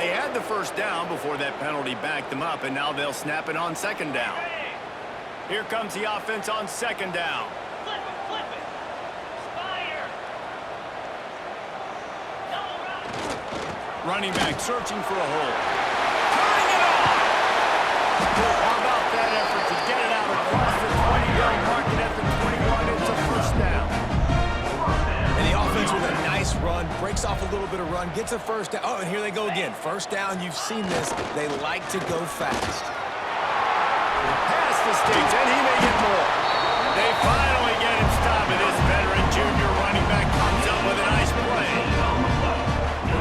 They had the first down before that penalty backed them up, and now they'll snap it on second down. Here comes the offense on second down. Flip it. Spire. Running back searching for a hole. Turning it off! How about that effort to get it out across the 20-yard mark and at the 21? It's a first down. And the offense with a nice run, breaks off a little bit of run, gets a first down. Oh, and here they go again. First down, you've seen this. They like to go fast. Pass the sticks, and he may get more. They finally get him stopped, and this veteran junior running back comes up with a nice play.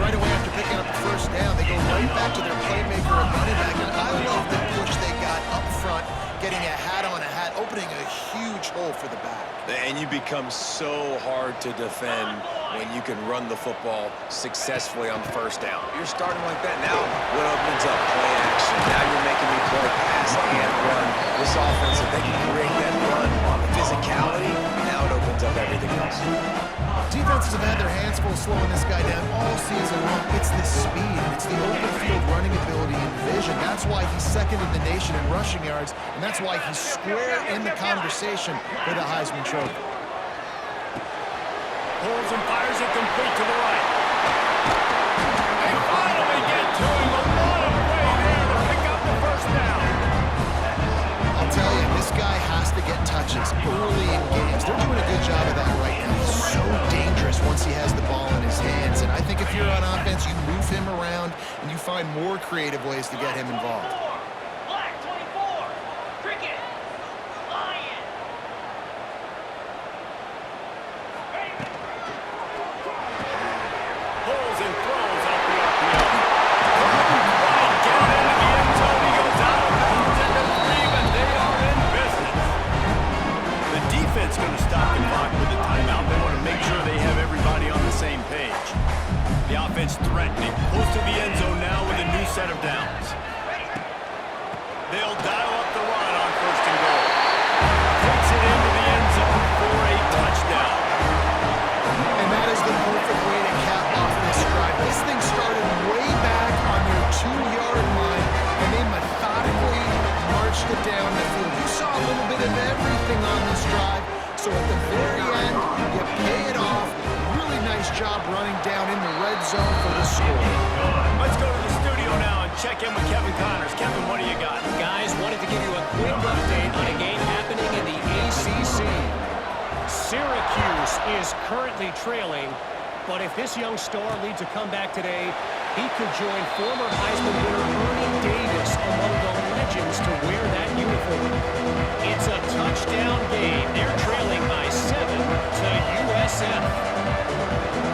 Right away after picking up the first down, they go right back to their playmaker and running back. And I love the push they got up front, getting a hat on a hat, opening a huge hole for the back. And you become so hard to defend when you can run the football successfully on first down. You're starting like that now. What opens up? Play action. Now you're making me play pass and run. This offense, if they can create that run, physicality, now it opens up everything else. Defenses have had their hands full slowing this guy down all season long. It's the speed, and it's the open field running ability and vision. That's why he's second in the nation in rushing yards, and that's why he's square in the conversation for the Heisman Trophy. Pulls and fires it complete to the right. They finally get to him. A lot of way there to pick up the first down. I'll tell you, this guy has to get touches early in games. They're doing a good job of that right now. He's so dangerous once he has the ball in his hands. And I think if you're on offense, you move him around and you find more creative ways to get him involved. Black 24. Cricket. Lion. Pulls and throws off the RPO. Couldn't quite get into the end zone. He goes out of bounds into the three, but they are in business. The defense going to stop the clock with a timeout. They want to make sure they have everybody on the same page. The offense threatening, close to the end zone now with a new set of downs. They'll dial up the run on first and goal. Takes it into the end zone for a touchdown. And that is the perfect way to cap off this drive. This thing started way back on their 2-yard line, and they methodically marched it down the field. You saw a little bit of everything on this drive, so at the very end, you pay it off. Really nice job running down in the red zone for the score. Let's go to the studio now and check in with Kevin Connors. Kevin, what do you got? Guys, wanted to give you a quick update on a game happening in the ACC. Syracuse is currently trailing, but if this young star leads a comeback today, he could join former Heisman winner Ernie Davis among the legends to wear that uniform. It's a touchdown game. They're trailing by 7 to USF.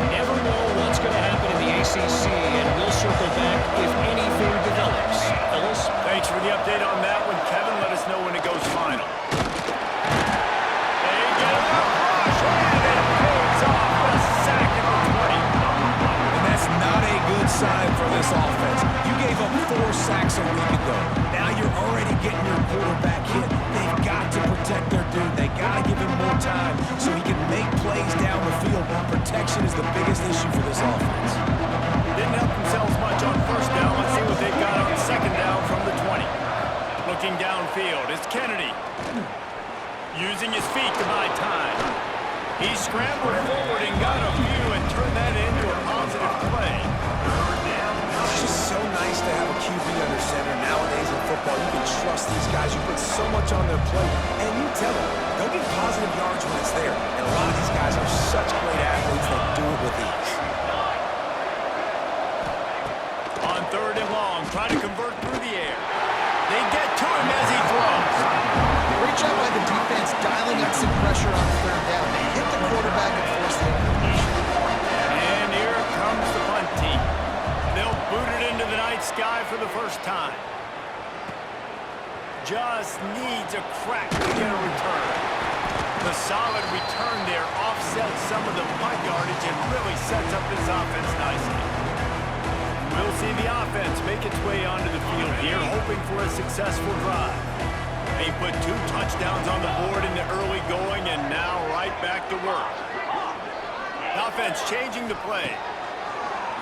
Never know what's going to happen in the ACC, and we'll circle back if anything develops. Fellas? Thanks for the update on that one, Kevin. Let us know when it goes final. They get a rush, and it pulls off a sack at the 20. And that's not a good sign for this offense. You gave up 4 sacks a week ago. Now you're already getting your quarterback hit. They've got to protect their dude. They got to give him more time so he can make plays down the field. Protection is the biggest issue for this offense. Didn't help themselves much on first down. Let's see what they've got on second down from the 20. Looking downfield, it's Kennedy. Using his feet to buy time. He scrambled forward and got a few and turned that into a positive play. It's just so nice to have a QB under center. Nowadays in football, you can trust these guys. You put so much on their plate. And you tell them, go get positive yards when it's there. And a lot of these guys are such great athletes that do it with ease. On third and long, try to convert through the air. They get to him as he throws. Great job by the defense dialing up some pressure on third down. They hit the quarterback and forced the incompletion. And here comes the punt team. They'll boot it into the night sky for the first time. Just needs a crack to get a return. The solid return there offsets some of the punt yardage and really sets up this offense nicely. We'll see the offense make its way onto the field here, hoping for a successful drive. They put 2 touchdowns on the board in the early going, and now right back to work. The offense changing the play.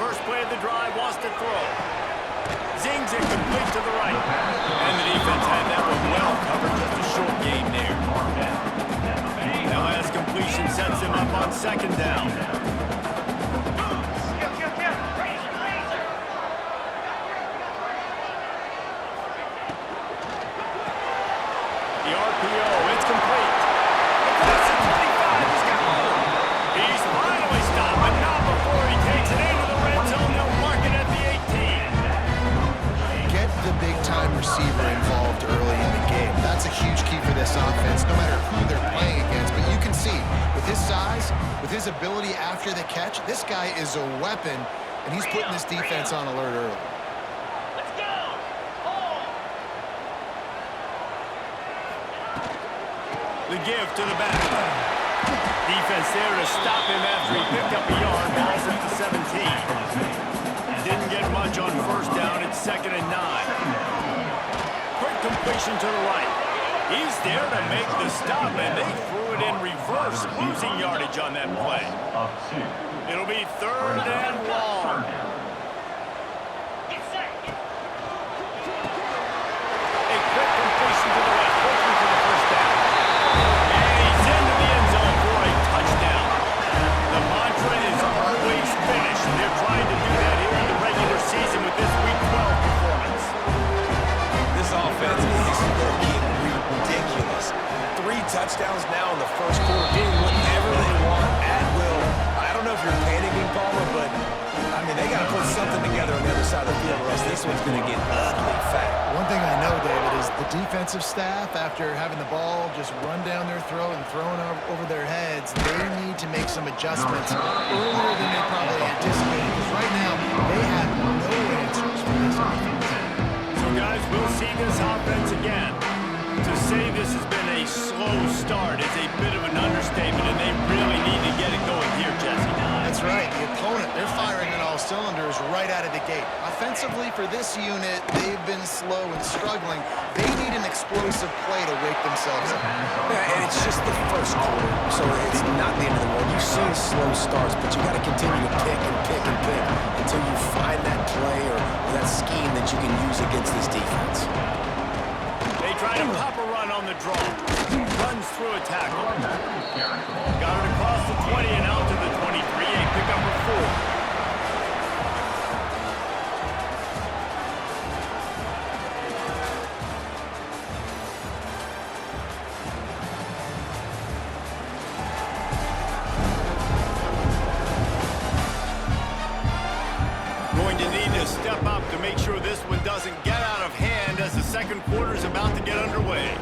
First play of the drive wants to throw. Zings it complete to the right. And the defense had that one well covered. Just a short game there. The last completion sets him up on second down. The RPO, it's complete. Across the 25, he's got one. He's finally stopped, but not before he takes it into the red zone. They'll mark it at the 18. Get the big-time receiver involved early in the game. That's a huge key for this offense, no matter who they're playing against. But you can see, with his size, with his ability after the catch, this guy is a weapon, and he's putting this defense on alert early. Let's go! Home! The give to the back. Defense there to stop him after he picked up a yard. Ball's at the 17. Didn't get much on first down. It's 2nd and 9. Quick completion to the right. He's there to make the stop, and they threw it in reverse, losing yardage on that play. It'll be 3rd and long. Get set! A quick completion to the left, looking for the first down. And he's into the end zone for a touchdown. The mantra is always finish, and they're trying to do that here in the regular season with this Week 12 performance. This offense is looking ridiculous. 3 touchdowns now in the first quarter, getting whatever they want at will. I don't know if you're panicking, Palmer, but I mean, they got to put something together on the other side of the field, or else this one's going to get ugly fat. One thing I know, David, is the defensive staff, after having the ball just run down their throat and thrown over their heads, they need to make some adjustments earlier than they probably anticipated, because right now they have no answers for this offense. So, guys, we'll see this offense again. To say this has been a slow start is a bit of an understatement, and they really need to get it going here, Jesse. That's right. The opponent, they're firing on all cylinders right out of the gate. Offensively, for this unit, they've been slow and struggling. They need an explosive play to wake themselves up. Yeah, and it's just the first quarter, so it's not the end of the world. You've seen slow starts, but you got to continue to pick and pick and pick until you find that play or that scheme that you can use against this defense. They try to pop a run on the draw. Runs through a tackle. Got it across the 20 and out to the 23. A pickup of 4. Going to need to step up to make sure this one doesn't get out of hand as the second quarter is about to get underway.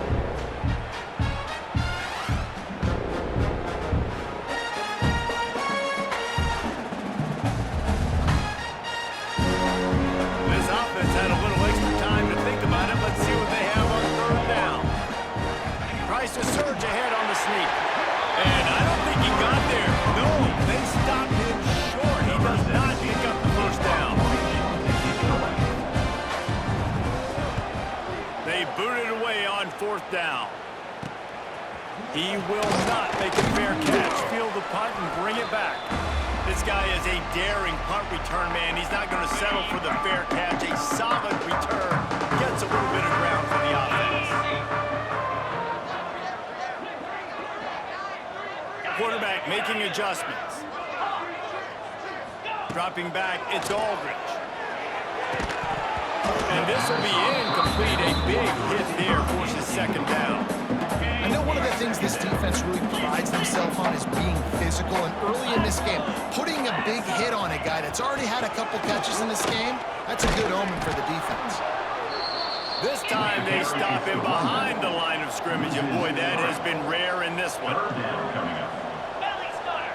This offense had a little extra time to think about it. Let's see what they have on 3rd down. Tries to surge ahead on the sneak. And I don't think he got there. No, they stopped him short. He does not pick up the first down. They booted away on 4th down. He will not make a fair catch, field the punt, and bring it back. This guy is a daring punt return man. He's not going to settle for the fair catch. A solid return. Gets a little bit of ground for the offense. Quarterback making adjustments. Dropping back, it's Aldridge. And this will be incomplete. A big hit there forces 2nd down. I know one of the things this defense really prides themselves on is being physical, and early in this game, putting a big hit on a guy that's already had a couple catches in this game, that's a good omen for the defense. This time they stop him behind the line of scrimmage, and boy, that has been rare in this one. Belly stunner!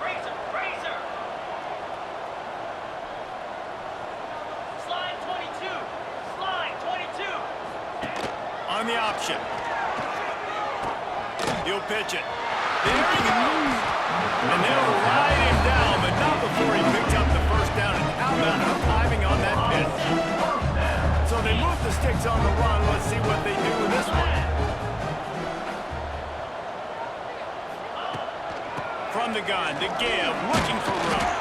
Razor! Razor! Slide 22! Slide 22! On the option. He'll pitch it. There he goes! And they'll ride him down, but not before he picks up the first down. And how about the timing on that pitch? So they move the sticks on the run. Let's see what they do with this one. From the gun, to give, looking for room.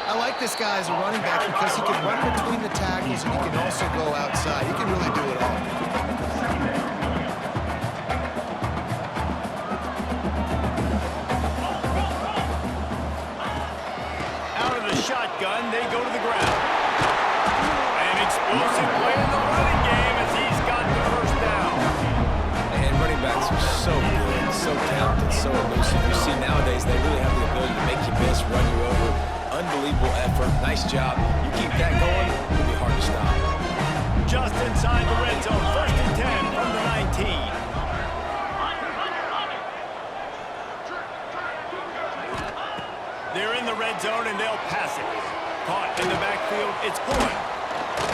I like this guy as a running back because he can run between the tackles and he can also go outside. He can really do it all. Out of the shotgun, they go to the ground. An explosive play in the running game as he's got the first down. And running backs are so good, so talented, so elusive. You see nowadays they really have the ability to make you miss, run you over. Unbelievable effort. Nice job. You keep that going, it'll be hard to stop. Just inside the red zone, 1st and 10 from the 19. They're in the red zone and they'll pass it. Caught in the backfield, it's Horn.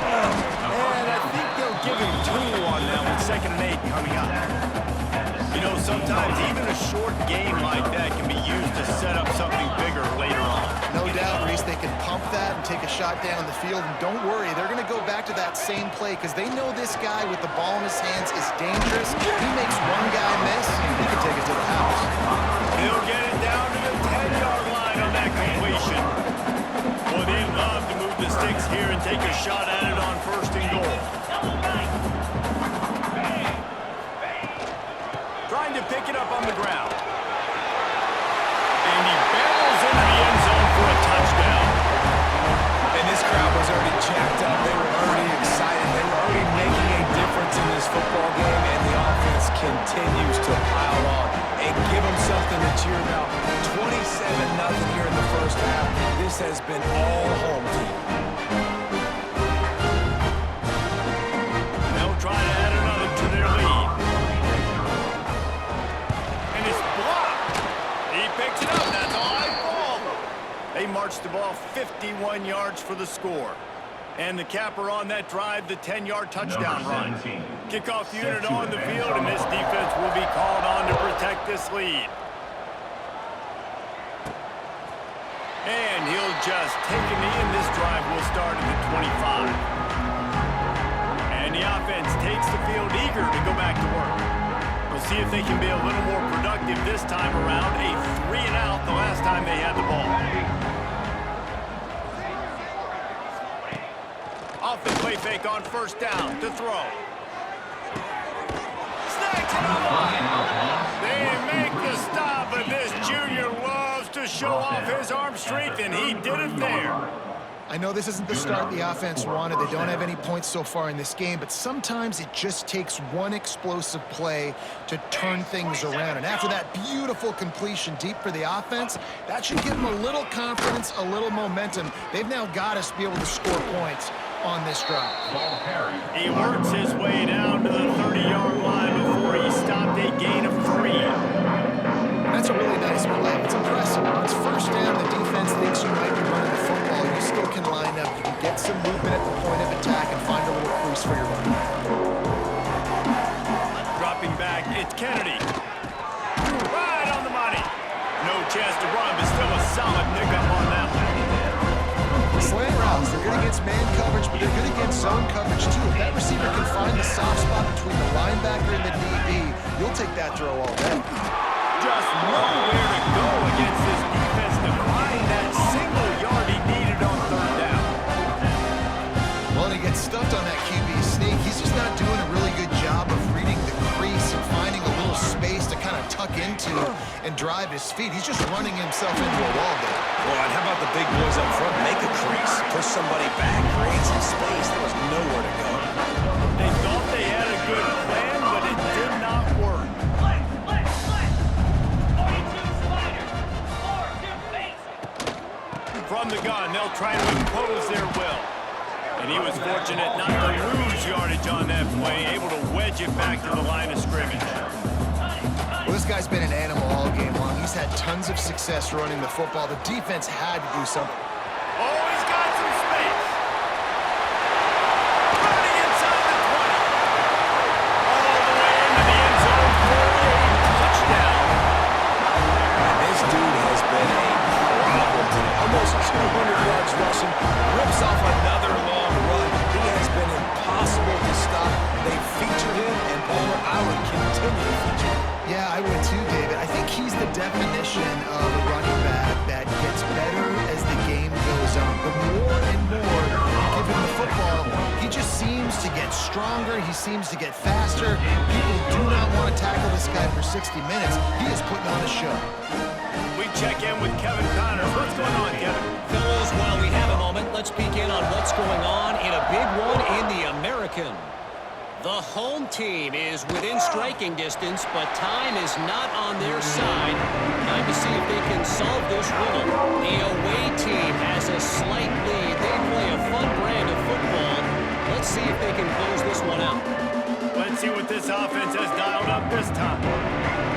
And I think they'll give him 2 on that one, 2nd and 8 coming up. You know, sometimes even a short game like that can be used to set up something bigger later on. No doubt, Reese, they can pump that and take a shot down the field. And don't worry, they're going to go back to that same play because they know this guy with the ball in his hands is dangerous. He makes one guy miss, he can take it to the house. He'll get it down to the 10-yard line on that completion. Boy, they love to move the sticks here and take a shot at it on 1st and goal. Trying to pick it up on the ground. And he barrels into the end zone for a touchdown. And this crowd was already jacked up. They were already excited. They were already making a difference in this football game, and the offense continues to pile on and give them something to cheer about. 27-0 here in the first half. This has been all home team. They'll try to add another to their lead. And it's blocked. He picks it up. That's a high ball. They march the ball 51 yards for the score. And the capper on that drive, the 10-yard touchdown run. Kickoff unit on the field, and this defense will be called on to protect this lead. And he'll just take a knee, and this drive will start at the 25. And the offense takes the field eager to go back to work. We'll see if they can be a little more productive this time around. A 3-and-out the last time they had the ball. Off the play fake on 1st down to throw. Snacks it up. They make the stop, but this junior loves to show off his arm strength, and he did it there. I know this isn't the start the offense wanted. They don't have any points so far in this game, but sometimes it just takes one explosive play to turn things around. And after that beautiful completion deep for the offense, that should give them a little confidence, a little momentum. They've now got us to be able to score points on this drive. He works his way down to the 30-yard line before he stopped a gain of 3. That's a really nice play. It's impressive. On its 1st down, the defense thinks you might be running the football. You still can line up. You can get some movement at the point of attack and find a little crease for your running back. Dropping back, it's Kennedy. Right on the money. No chance to run, but still a solid pickup on that one. Slant routes, they're good against man coverage, but they're good against zone coverage too. If that receiver can find the soft spot between the linebacker and the DB, you'll take that throw all day. Just nowhere to go against this defense to find that single yard he needed on 3rd down. Well, he gets stuffed on that QB sneak. He's just not doing a really good job of reading the crease and finding a little space to kind of tuck into and drive his feet. He's just running himself into a wall there. Well, and how about the big boys up front? Make a crease, push somebody back, create some space. There was nowhere to go. They thought they had a good plan, but it did not work. From the gun, they'll try to impose their will. And he was fortunate not to lose yardage on that play, able to wedge it back to the line of scrimmage. Well, this guy's been an animal all game long. He's had tons of success running the football. The defense had to do something. Oh, he's got some space. Running inside the 20. All the way into the end zone for a touchdown. And this dude has been a problem today. Almost 200 yards rushing, rips off another long run. He has been impossible to stop. They featured him, and Palmer, I would continue to feature him. Yeah, I would too, David. I think he's the definition of a running back that gets better as the game goes on. The stronger. He seems to get faster. People do not want to tackle this guy for 60 minutes. He is putting on a show. We check in with Kevin Connors. What's going on, Kevin? Fellows, while we have a moment, let's peek in on what's going on in a big one in the American. The home team is within striking distance, but time is not on their side. Time to see if they can solve this riddle. The away team has a slight lead. They play a fun brand of football. Let's see if they can close this one out. Let's see what this offense has dialed up this time.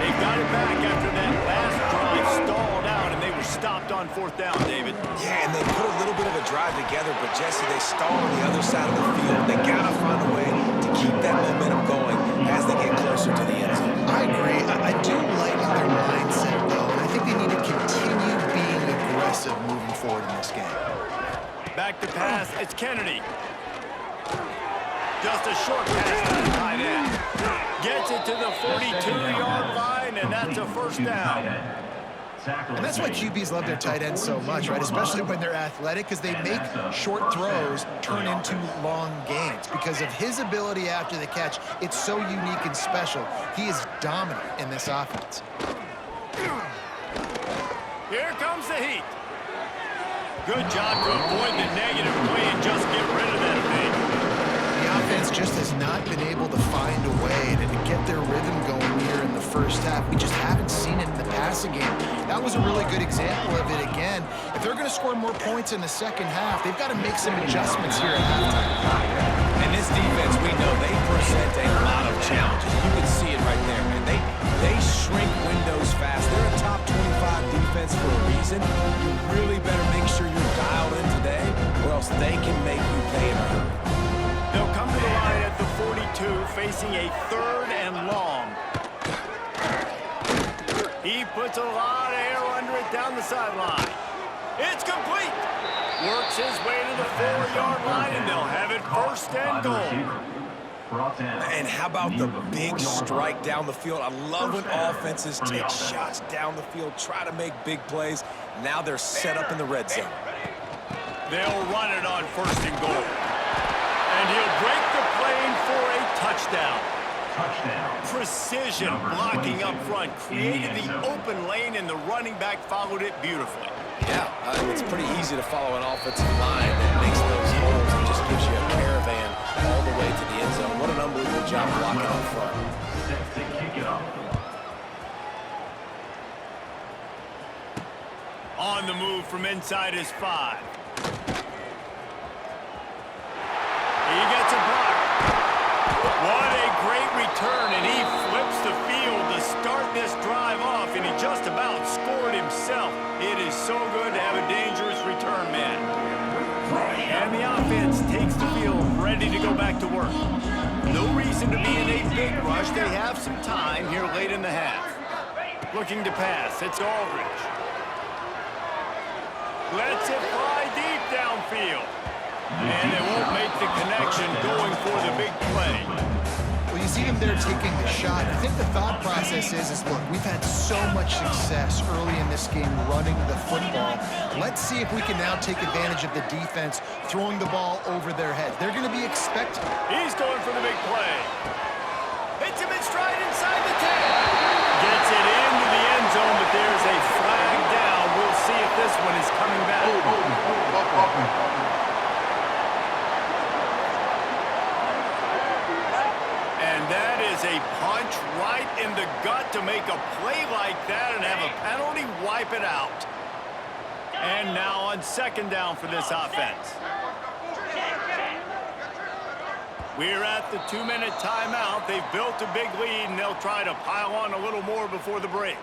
They got it back after that last drive stalled out, and they were stopped on 4th down, David. Yeah, and they put a little bit of a drive together, but Jesse, they stall on the other side of the field. They gotta find a way to keep that momentum going as they get closer to the end zone. I agree. I do like their mindset, though, and I think they need to continue being aggressive moving forward in this game. Back to pass. It's Kennedy. Just a short pass to the tight end. Gets it to the 42-yard line, and that's a 1st down. And that's why QBs love their tight ends so much, right? Especially when they're athletic, because they make short throws turn into long gains. Because of his ability after the catch, it's so unique and special. He is dominant in this offense. Here comes the heat. Good job to avoid the negative play and just get rid of that thing. The offense just has not been able to find a way to get their rhythm going here in the first half. We just haven't seen it in the passing game. That was a really good example of it again. If they're going to score more points in the second half, they've got to make some adjustments here at halftime. And this defense, we know they present a lot of challenges. You can see it right there, man. They shrink windows fast. They're a top 25 defense for a reason. You really better make sure you're dialed in today, or else they can make you pay in a hurry. They'll come to the line at the 42, facing a 3rd and long. He puts a lot of air under it down the sideline. It's complete. Works his way to the 4-yard line, and they'll have it 1st and goal. And how about the big strike down the field? I love when offenses take shots down the field, try to make big plays. Now they're set up in the red zone. They'll run it on 1st and goal. And he'll break the plane for a touchdown. Precision blocking up front, created the open lane, and the running back followed it beautifully. Yeah, it's pretty easy to follow an offensive line that makes those holes and just gives you a caravan all the way to the end zone. What an unbelievable job blocking up front. On the move from inside his 5. He gets a block. What a great return, and he flips the field to start this drive off, and he just about scored himself. It is so good to have a dangerous return man. And the offense takes the field, ready to go back to work. No reason to be in a big rush. They have some time here late in the half. Looking to pass. It's Aldridge. Lets it fly deep downfield. And they won't make the connection going for the big play. Well, you see him there taking the shot. I think the thought process is look, we've had so much success early in this game running the football. Let's see if we can now take advantage of the defense throwing the ball over their head. They're going to be expecting. He's going for the big play. Hits him in stride inside the 10. Gets it into the end zone, but there's a flag down. We'll see if this one is coming back. And that is a punch right in the gut to make a play like that and have a penalty wipe it out. And now on 2nd down for this offense. We're at the 2-minute timeout. They've built a big lead, and they'll try to pile on a little more before the break.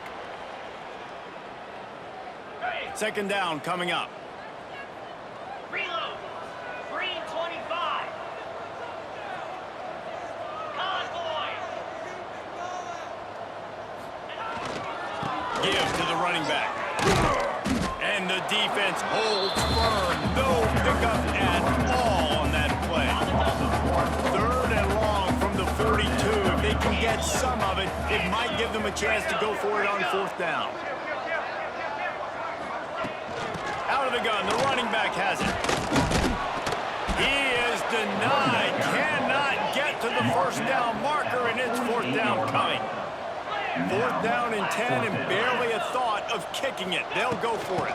2nd down coming up. Reload. Green 25. Convoy. Give to the running back. And the defense holds firm. No pickup at all on that play. 3rd and long from the 42. If they can get some of it, it might give them a chance to go for it on 4th down. Out of the gun, the running back has it. He is denied, cannot get first down marker, and it's fourth down coming. Fourth down and 10, and barely a thought of kicking it. They'll go for it.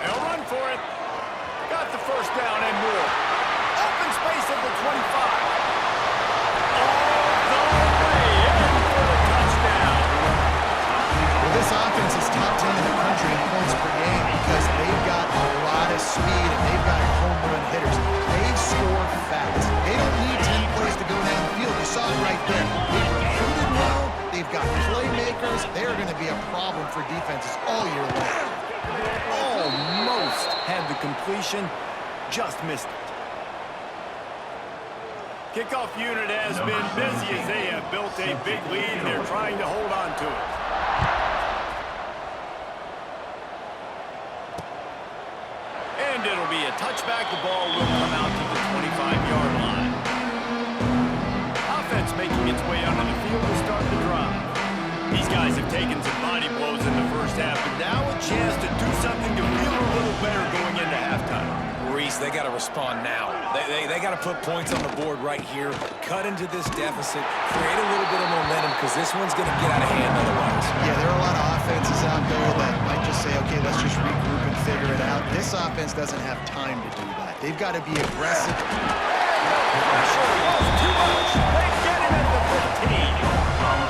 They'll run for it. Got the first down and more. Open space at the 25. All the way in for the touchdown. Well, this offense is top 10 in the country in points per game because they've got a lot of speed and they've got home run hitters. They score fast. They don't need 10 plays to go down the field. You saw it right there. They've recruited well. They've got playmakers. They're going to be a problem for defenses all year long. Almost had the completion, just missed it. Kickoff unit has been busy as they have built a big lead, and they're trying to hold on to it. And it'll be a touchback. The ball will come out to the 25-yard line. Offense making its way onto the field to start the drive. These guys have taken some body blows in the first half, but now a chance to do something to feel a little better going into halftime. Reese, they got to respond now. They got to put points on the board right here, cut into this deficit, create a little bit of momentum, because this one's going to get out of hand otherwise. Yeah, there are a lot of offenses out there that might just say, okay, let's just regroup and figure it out. This offense doesn't have time to do that. They've got to be aggressive. Pressure was too much. They get him at the 15.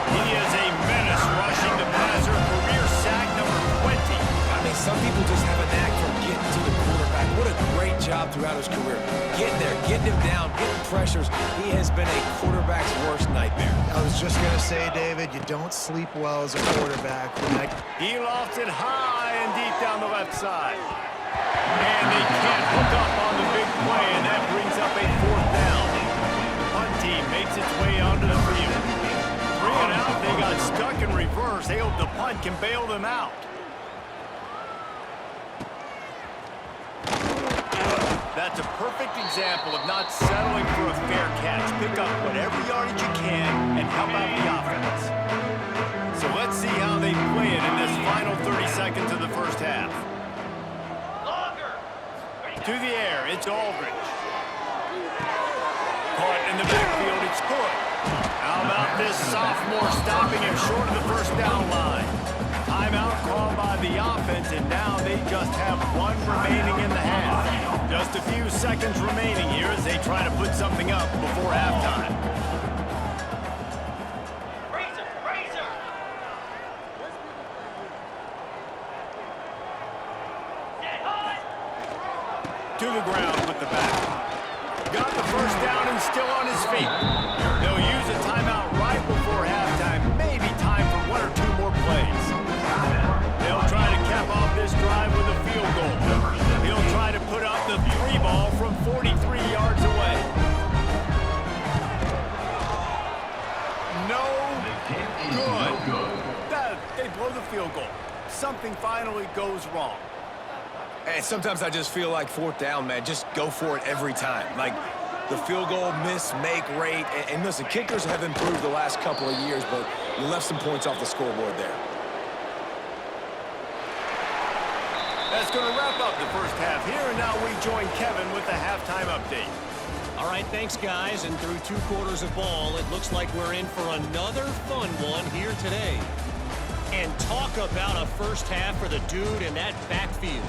He is a menace rushing the passer, career sack number 20. I mean, some people just have a knack for getting to the quarterback. What a great job throughout his career. Getting there, getting him down, getting pressures. He has been a quarterback's worst nightmare. I was just going to say, David, you don't sleep well as a quarterback. He lofts it high and deep down the left side. And they can't hook up on the big play, and that brings up a fourth down. The punt team makes its way onto the field. 3 and out, they got stuck in reverse. They hope the punt can bail them out. That's a perfect example of not settling for a fair catch. Pick up whatever yardage you can and help out the offense. So let's see how they play it in this final 30 seconds of the first half. Longer. To the air, it's Aldridge. Caught in the backfield, it's Hood. How about this sophomore stopping him short of the first down line? Timeout called by the offense, and now they just have one remaining in the half. Just a few seconds remaining here as they try to put something up before halftime. Razor. Get hot. To the ground with the back. Got the first down and still on his feet. They'll use a timeout right before halftime. Maybe time for 1 or 2 more plays. They'll try to cap off this drive with a field goal. He'll try to put up the 3 ball from 43 yards away. No good. They blow the field goal. Something finally goes wrong. And sometimes I just feel like fourth down, man, just go for it every time. Like the field goal miss, make rate. And listen, kickers have improved the last couple of years, but you left some points off the scoreboard there. That's going to wrap up the first half here, and now we join Kevin with the halftime update. All right, thanks, guys. And through 2 quarters of ball, it looks like we're in for another fun one here today. And talk about a first half for the dude in that backfield.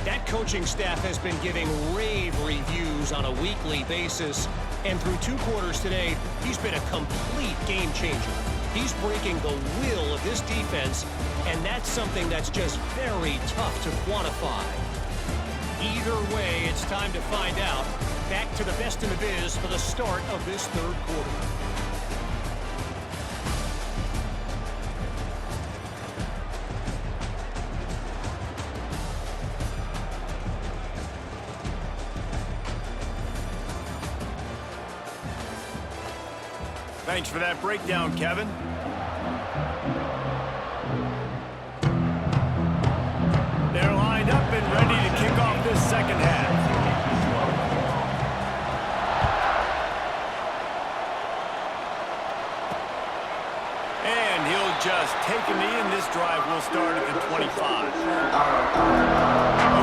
That coaching staff has been giving rave reviews on a weekly basis. And through 2 quarters today, he's been a complete game changer. He's breaking the will of this defense, and that's something that's just very tough to quantify. Either way, it's time to find out. Back to the best in the biz for the start of this 3rd quarter. Thanks for that breakdown, Kevin. They're lined up and ready to kick off this second half. And he'll just take a knee, and this drive will start at the 25.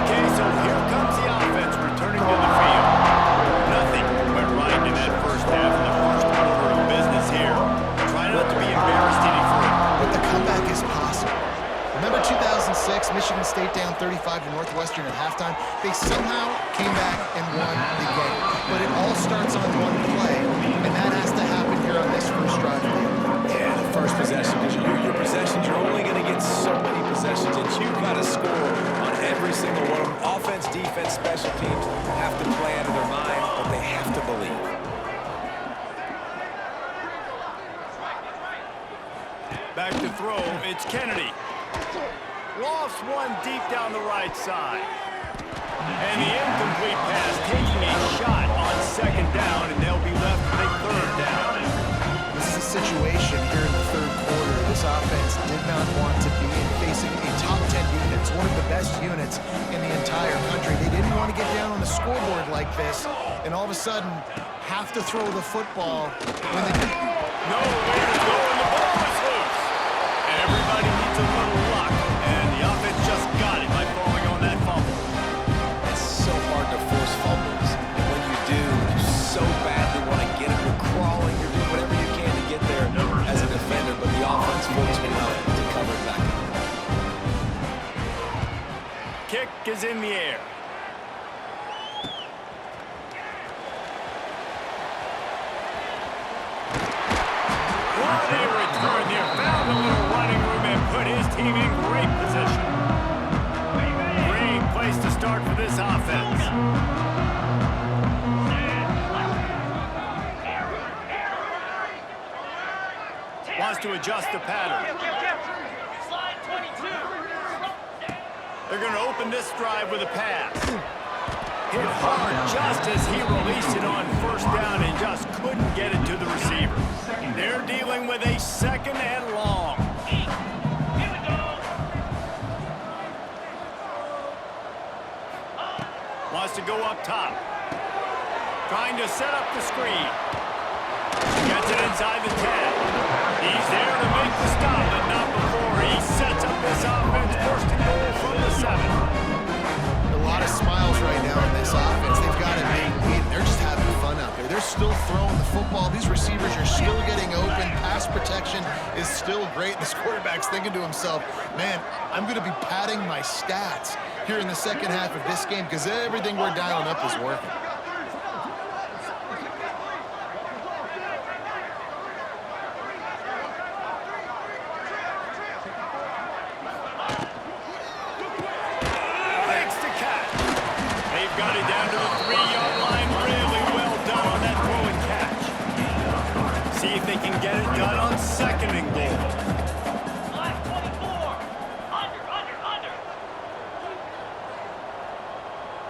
Okay, so here comes the offense returning to the field. Nothing went right in that first half of the first quarter of business 35 to Northwestern at halftime. They somehow came back and won the game. But it all starts on one play, and that has to happen here on this first drive. Yeah, the first possession is your possessions. You're only going to get so many possessions, and you've got to score on every single one of them. Offense, defense, special teams have to play out of their mind, but they have to believe. Back to throw, it's Kennedy. Lofts one deep down the right side. And the incomplete pass, taking a shot on second down, and they'll be left with a third down. This is a situation here in the third quarter. This offense did not want to be in, facing a top 10 defense, one of the best units in the entire country. They didn't want to get down on the scoreboard like this, and all of a sudden have to throw the football when they... Nowhere to go, and the ball is loose. Everybody needs a little luck, and the offense just got it by falling on that fumble. It's so hard to force fumbles, and when you do, you so badly want to get them. You're crawling, you're doing whatever you can to get there as a defender, but the offense works well to cover it back up. Kick is in the air. What a return there. Found a little running room and put his team in great position. Great place to start for this offense. Wants to adjust the pattern. Slide 22. They're going to open this drive with a pass. Hit hard just as he released it on first down and just couldn't get it to the receiver. They're dealing with a second and long. Here we go. Wants to go up top. Trying to set up the screen. Gets it inside the 10. He's there to make the stop, but not before he sets up this offense. First and goal from the 7. A lot of smiles right now in this offense. They've got a big lead. They're just having fun out there. They're still throwing the football. These receivers are still getting open. Pass protection is still great. This quarterback's thinking to himself, man, I'm going to be padding my stats here in the second half of this game because everything we're dialing up is working. Got it down to the 3-yard line. Really well done on that throw and catch. See if they can get it done on second and goal. Slide 24. Under.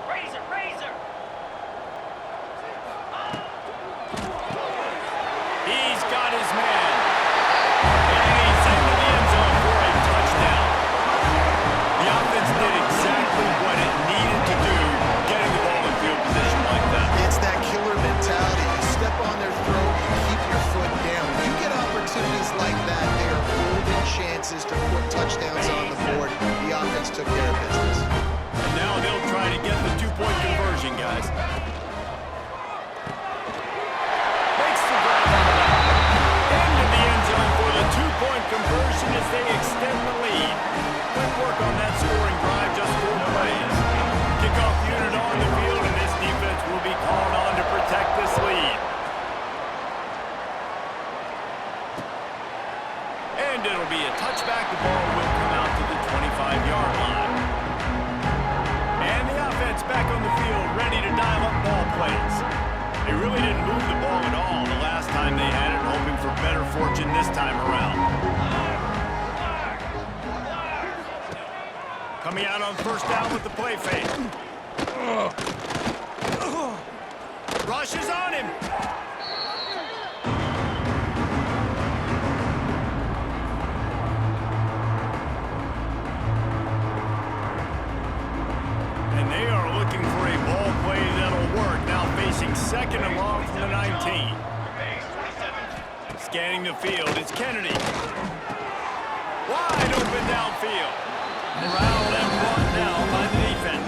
Razor. He's got his man. And he's into the end zone for a touchdown. The offense did exactly what it needed to do. Getting the ball in field position like that. It's that killer mentality. You step on their throat, you keep your foot down. When you get opportunities like that, they are golden chances to put touchdowns on the board. The offense took care of business. And now they'll try to get the two-point conversion, guys. Makes the grab on the line. Into the end zone for the two-point conversion as they extend the lead. Quick work on that scoring drive, just 4 plays. Kickoff unit on the field, and this defense will be called on to protect this lead. And it'll be a touchback. The ball will come out to the 25-yard line. And the offense back on the field, ready to dial up ball plays. They really didn't move the ball at all the last time they had it, hoping for better fortune this time around. Coming out on first down with the play fake. Rushes on him. And they are looking for a ball play that'll work. Now facing second and long from the 19. Scanning the field, it's Kennedy. Wide open downfield. Corralled and brought down by the defense.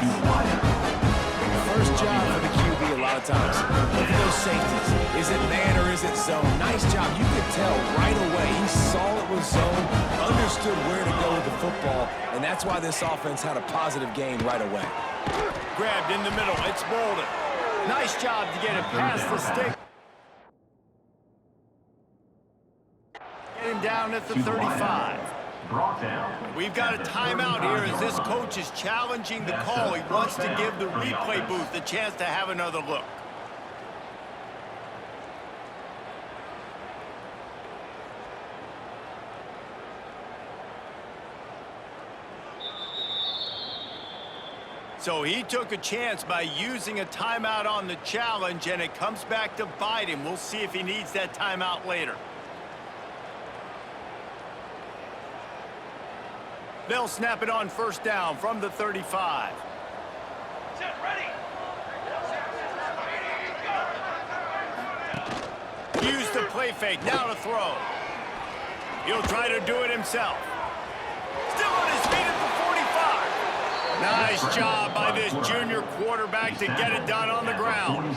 First job for the QB. A lot of sometimes. Look at those safeties. Is it man or is it zone? Nice job. You could tell right away. He saw it was zone, understood where to go with the football, and that's why this offense had a positive gain right away. Grabbed in the middle. It's Bolden. Nice job to get it past the stick. Get him down at the 35. We've got a timeout here as this coach is challenging the call. He wants to give the replay booth a chance to have another look. So he took a chance by using a timeout on the challenge, and it comes back to bite him. We'll see if he needs that timeout later. They'll snap it on first down from the 35. Set, ready. Use the play fake, now to throw. He'll try to do it himself. Still on his feet at the 45. Nice job by this junior quarterback to get it done on the ground.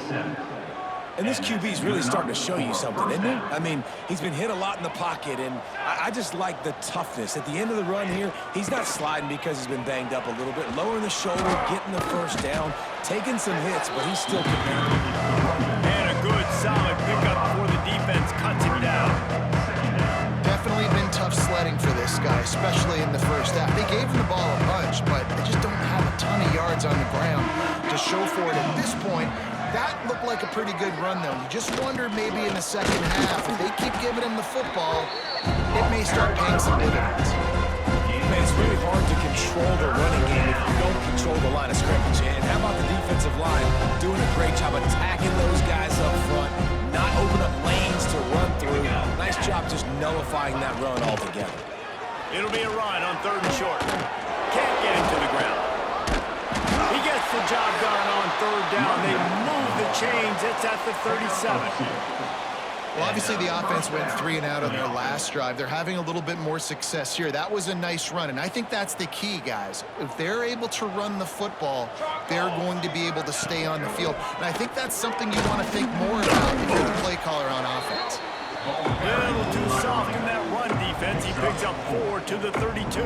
And this QB is really starting to show you something, isn't he? I mean, he's been hit a lot in the pocket, and I just like the toughness. At the end of the run here, he's not sliding because he's been banged up a little bit. Lowering the shoulder, getting the first down, taking some hits, but he's still competitive. And a good, solid pickup before the defense cuts him down. Definitely been tough sledding for this guy, especially in the first half. They gave him the ball a bunch, but they just don't have a ton of yards on the ground to show for it at this point. That looked like a pretty good run, though. You just wonder maybe in the second half, if they keep giving him the football, it may start paying some dividends. Man, it's really hard to control the running game if you don't control the line of scrimmage. And how about the defensive line doing a great job attacking those guys up front, not open up lanes to run through. Nice job just nullifying that run altogether. It'll be a run on 3rd and short. Can't get him to the ground. He gets the job done on 3rd down. They move the chains. It's at the 37. Well, obviously the offense went 3 and out on their last drive. They're having a little bit more success here. That was a nice run, and I think that's the key, guys. If they're able to run the football, they're going to be able to stay on the field. And I think that's something you want to think more about if you're the play caller on offense. A little too soft in that run defense. He picks up 4 to the 32.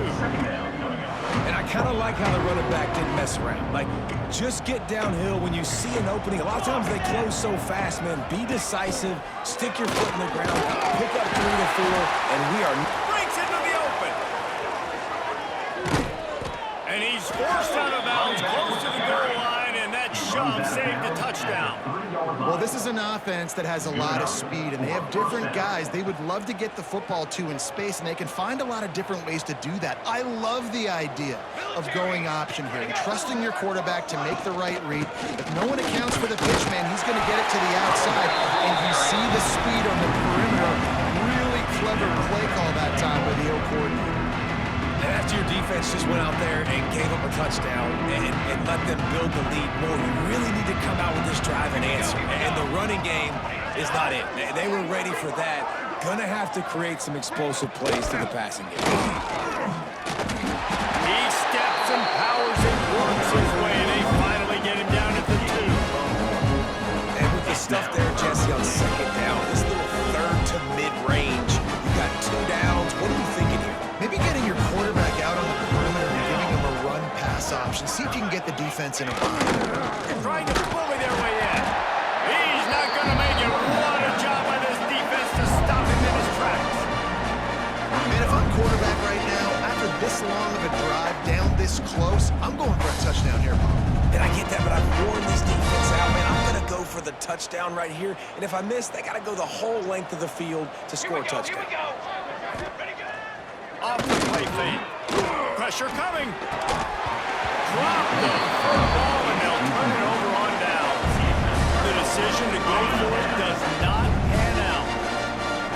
And I kind of like how the running back didn't mess around. Like, just get downhill when you see an opening. A lot of times they close so fast, man. Be decisive, stick your foot in the ground, pick up 3 to 4, and we are... Breaks into the open. And he's forced out of bounds close to the goal line, and that shove saved a touchdown. Well, this is an offense that has a lot of speed, and they have different guys they would love to get the football to in space, and they can find a lot of different ways to do that. I love the idea of going option here and trusting your quarterback to make the right read. If no one accounts for the pitch, man, he's going to get it to the outside, and you see the speed on the perimeter. Really clever play call that time by the O coordinator. And after your defense just went out there and gave up a touchdown and let them build the lead more, you really need to come out with this drive and answer. And the running game is not it. They were ready for that. Gonna have to create some explosive plays to the passing game. He steps and powers and works his way. They finally get him down at the 2. And with the stuff there, Jesse, on 2nd down, this little 3rd to mid-range, you got 2 downs. What are you thinking here? Maybe getting your quarterback out on the perimeter and giving him a run-pass option. See if you can get the defense in a bind. They're trying to bully their way in. He's not going to make it. What a job by this defense to stop him in his tracks. Man, if I'm quarterback right now, after this long of a drive down this close, I'm going for a touchdown here, Bob. And I get that, but I've worn this defense out, man. I'm going to go for the touchdown right here. And if I miss, they got to go the whole length of the field to score a touchdown. Here we go. Ready, go. Off the play fake. Pressure coming. Drop the football, and they'll turn it over on downs. The decision to go for it does not pan out.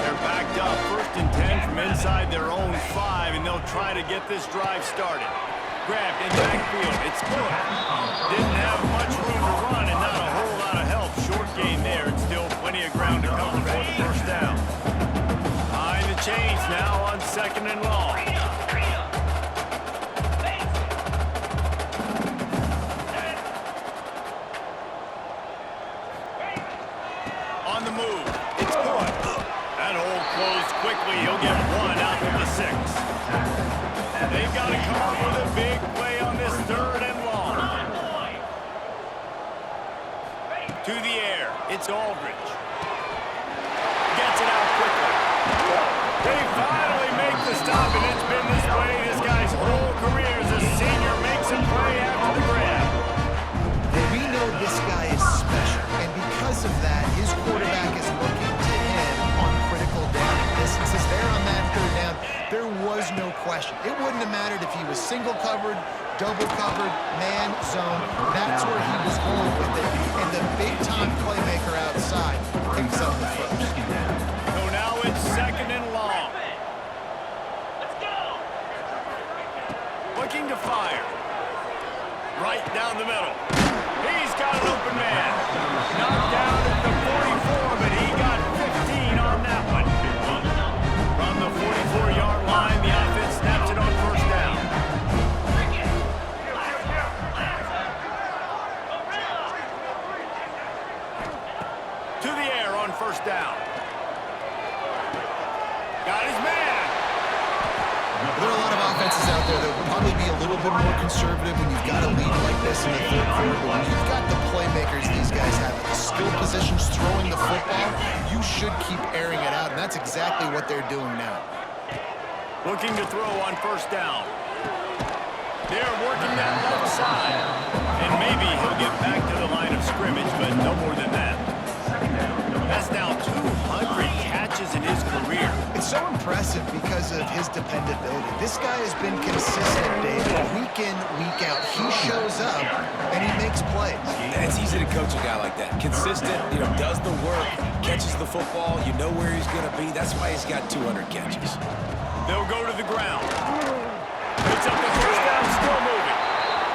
They're backed up 1st and 10 from inside their own 5, and they'll try to get this drive started. Grabbed in backfield. It's good. Didn't have much room to run and not a whole lot of help. Short gain there, and still plenty of ground to cover for the first down. Behind the chains now on 2nd and long. the move. It's good. That hole closed quickly. He'll get one out to the 6. They've got to come up with a big play on this 3rd and long. To the air. It's Aldridge. Gets it out quickly. They finally make the stop, and it's been this way this guy's whole career as a senior makes a play after the grab. We know this guy is special, and because of that, his quarterback is looking to him on critical down distances. There on that 3rd down, there was no question. It wouldn't have mattered if he was single covered, double covered, man, zone. That's where he was going with it, and the big-time playmaker outside picks up the first. So now it's 2nd and long. Let's go! Looking to fire. Right down the middle. He's got an open man. Knocked down at the 44, but he got 15 on that one. From the 44-yard line, the offense snaps it on 1st down. To the air on 1st down. Got his man. There are a lot of offenses out there that will probably be a little bit more conservative when you've got a lead like this in the 3rd quarter. But when you've got the playmakers these guys have, the skill positions throwing the football, you should keep airing it out, and that's exactly what they're doing now. Looking to throw on 1st down. They're working that left side. And maybe he'll get back to the line of scrimmage, but no more than that. That's now 200 catches in his career. It's so impressive because of his dependability. This guy has been consistent, David. Week in, week out. He shows up, and he makes plays. And it's easy to coach a guy like that. Consistent, does the work, catches the football, you know where he's going to be. That's why he's got 200 catches. They'll go to the ground. Picks up the 1st down, still moving.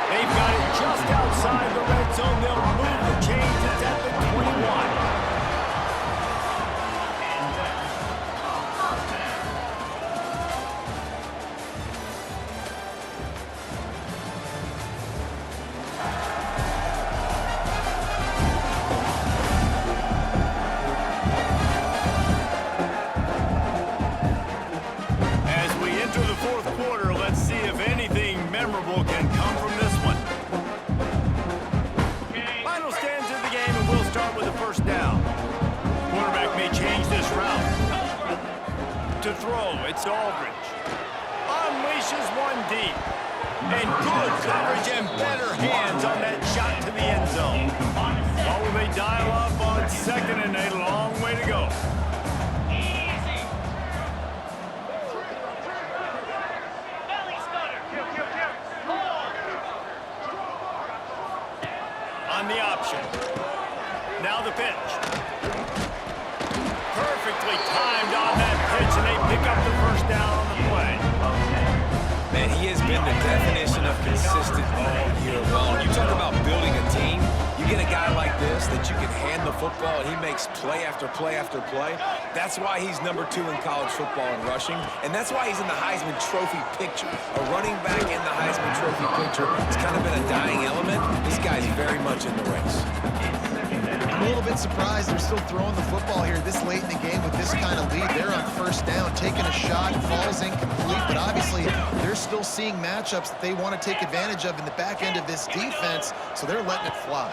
They've got it just outside the red zone. They'll move the chains. It's at the 21. To throw, it's Aldridge. Unleashes one deep. And good coverage and better hands on that shot to the end zone. What will they dial up on 2nd and a long way to go? Easy! Belly stutter! On the option. Now the pitch. Perfectly timed on that pitch, and they pick up the 1st down on the play. Man, he has been the definition of consistent all year long. You talk about building a team, you get a guy like this that you can hand the football, and he makes play after play after play. That's why he's number 2 in college football in rushing, and that's why he's in the Heisman Trophy picture. A running back in the Heisman Trophy picture. It's kind of been a dying element. This guy's very much in the race. I'm a little bit surprised they're still throwing the football here this late in the game with this kind of lead. They're on 1st down, taking a shot, falls incomplete, but obviously they're still seeing matchups that they want to take advantage of in the back end of this defense, so they're letting it fly.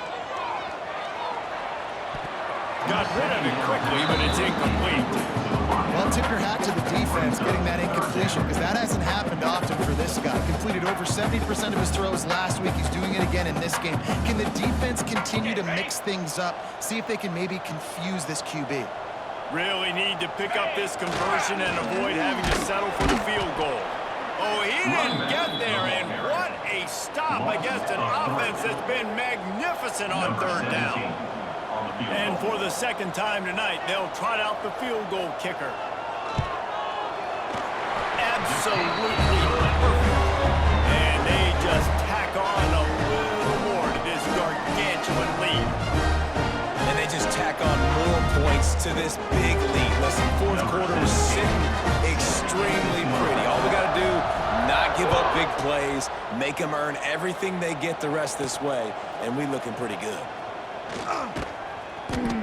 Got rid of it quickly, but it's incomplete. Well, tip your hat to the defense getting that incompletion, because that hasn't happened often for this guy. Completed over 70% of his throws last week. He's doing it again in this game. Can the defense continue to mix things up, see if they can maybe confuse this QB? Really need to pick up this conversion and avoid having to settle for the field goal. Oh, he didn't get there, and what a stop against an offense that's been magnificent on 3rd down. And for the 2nd time tonight, they'll trot out the field goal kicker. Absolutely perfect. And they just tack on a little more to this gargantuan lead. And they just tack on more points to this big lead. Listen, 4th quarter is sitting extremely pretty. All we got to do, not give up big plays, make them earn everything they get the rest this way, and we looking pretty good.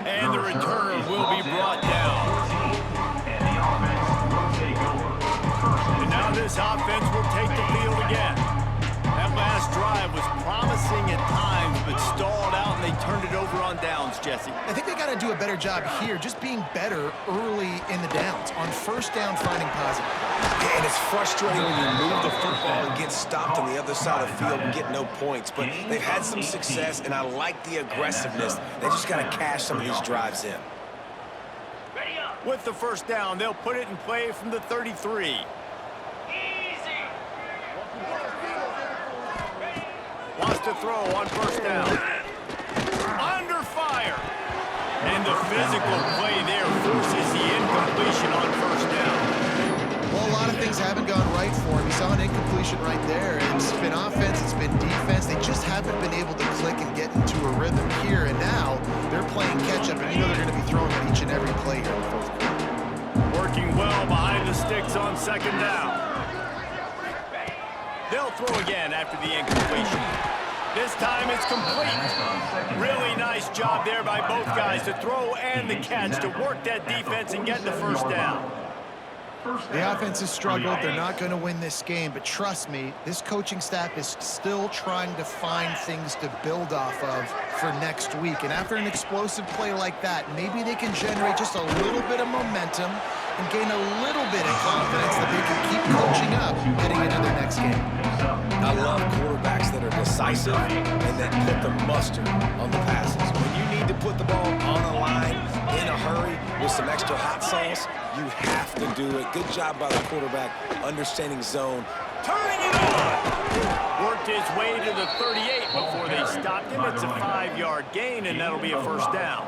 And the returner will will be brought down. And now this offense will take the field again. That last drive was promising at times, but stalled out, and they turned it over on downs, Jesse. I think they got to do a better job here, just being better early in the downs. On first down, finding positive. Yeah, and it's frustrating when you move the football and get stopped on the other side of the field and get no points. But they've had some success, and I like the aggressiveness. They just got to cash some of these drives in. Ready up. With the first down, they'll put it in play from the 33. Easy. Wants to throw on first down. Under fire. And the physical play there forces the incompletion on first down. Well, a lot of things haven't gone right for him. He saw an incompletion right there. It's been offense, it's been defense. They just haven't been able to click and get into a rhythm here. And now they're playing catch-up, and you know they're going to be throwing on each and every play here in the fourth quarter. Working well behind the sticks on second down. They'll throw again after the incompletion. This time it's complete. Really nice job there by both guys to throw and the catch to work that defense and get the first down. The offense has struggled. They're not going to win this game, but trust me, this coaching staff is still trying to find things to build off of for next week. And after an explosive play like that, maybe they can generate just a little bit of momentum and gain a little bit of confidence that they can keep coaching up heading into their next game. I love quarterbacks that are decisive and that put the mustard on the passes. When you need to put the ball on the line in a hurry with some extra hot sauce, you have to do it. Good job by the quarterback understanding zone. Turning it on! Worked his way to the 38 before they stopped him. It's a 5-yard gain, and that'll be a first down.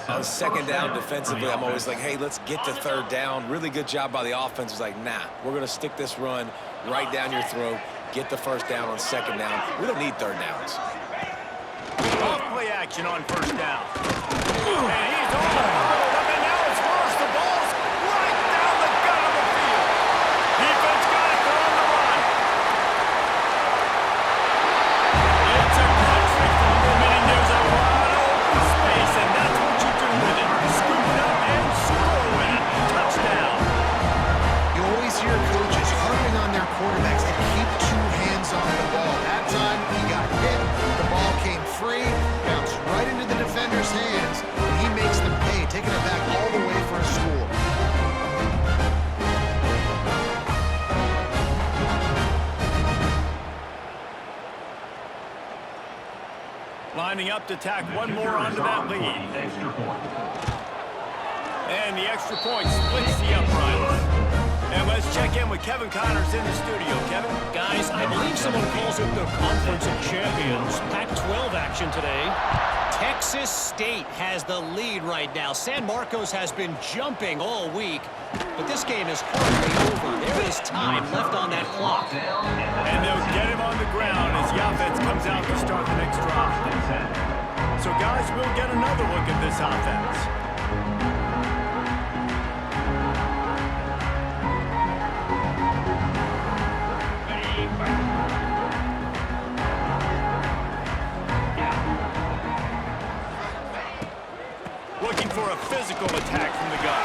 On second down defensively, I'm always like, hey, let's get to third down. Really good job by the offense. It was like, nah, we're going to stick this run right down your throat, get the first down on second down. We don't need third downs. Off play action on first down. And he's on the field, and now it's worse. The ball's right down the gut of the field. Defense got it on the run. It's a country fumble, meaning there's a lot of open space, and that's what you do with it. Scoop it up and score with it. Touchdown. You always hear coaches harping on their quarterbacks to keep two hands on the ball. That time, he got hit. The ball came free, bounced right into the defender's hands, and he makes them pay, taking it back all the way for a score. Lining up to tack one more onto that lead. And the extra point splits the uprights. And let's check in with Kevin Connors in the studio. Kevin? Guys, I believe someone calls it the Conference of Champions. Pac-12 action today. Texas State has the lead right now. San Marcos has been jumping all week, but this game is hardly over. There is time left on that clock. And they'll get him on the ground as the offense comes out to start the next drive. So, guys, we'll get another look at this offense. Looking for a physical attack from the gun.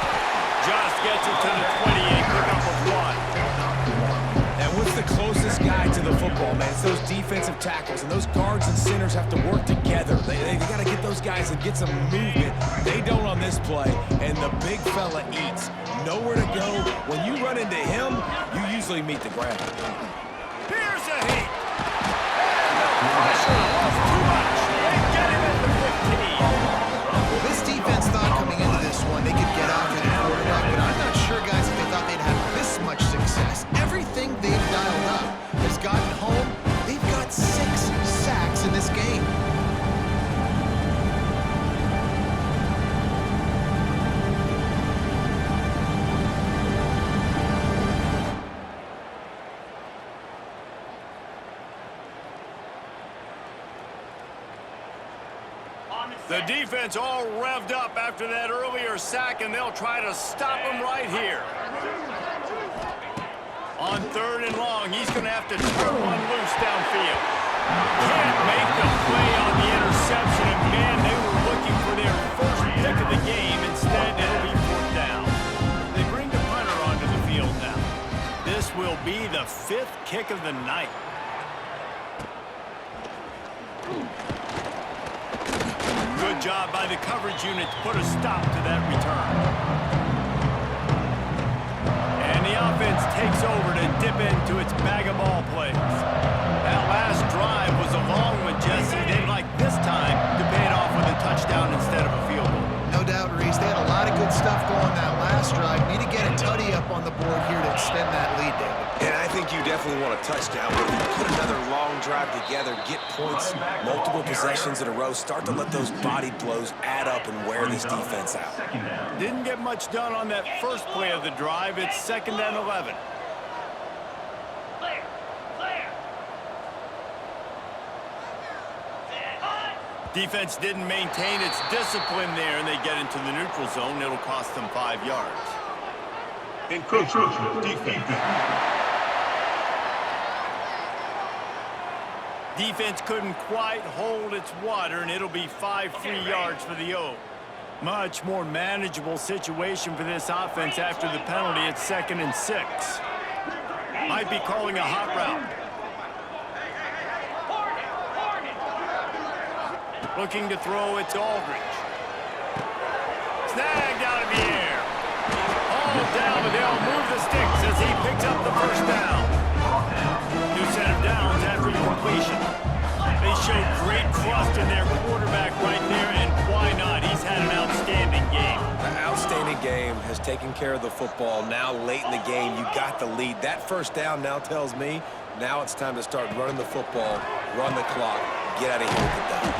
Josh gets it to the 28, pick up of 1. And what's the closest guy to the football, man? It's those defensive tackles, and those guards and centers have to work together. They got to get those guys and get some movement. They don't on this play, and the big fella eats. Nowhere to go. When you run into him, you usually meet the ground. Here's a heat. And the pressure was too much. They get him at the 15. Well, this defense thought coming into this one they could get after the quarterback, but I'm not sure, guys, if they thought they'd have this much success. Everything they've dialed up has gotten home. They've got 6 sacks in this game. The defense all revved up after that earlier sack, and they'll try to stop him right here. On 3rd and long, he's going to have to turn one loose downfield. Can't make the play on the interception, and man, they were looking for their first pick of the game. fifth kick of the night. Good job by the coverage unit to put a stop to that return. And the offense takes over to dip into its bag of ball plays. That last drive was a long one, Jesse. They'd like this time to pay it off with a touchdown instead of a field goal. No doubt, Reese. They had a lot of good stuff going that last drive. Need to get a tutty up on the board here to extend that lead, David. And I think you definitely want a touchdown, but if you put another long drive together, get points, multiple possessions in a row, start to let those body blows add up and wear this defense out. Didn't get much done on that first play of the drive. It's 2nd and 11. Clear. Clear. Defense didn't maintain its discipline there, and they get into the neutral zone. It'll cost them 5 yards. Encroachment defense. Defense couldn't quite hold its water, and it'll be 5 free yards for the O. Much more manageable situation for this offense after the penalty at 2nd and 6. Might be calling a hot route. Looking to throw, it's Aldridge. Snagged out of the air. All down, but they'll move the sticks as he picks up the first down. New set of downs after the completion. They showed great trust in their quarterback right there, and why not? He's had an outstanding game. An outstanding game, has taken care of the football. Now late in the game, you got the lead. That first down now tells me now it's time to start running the football, run the clock, get out of here with the downs.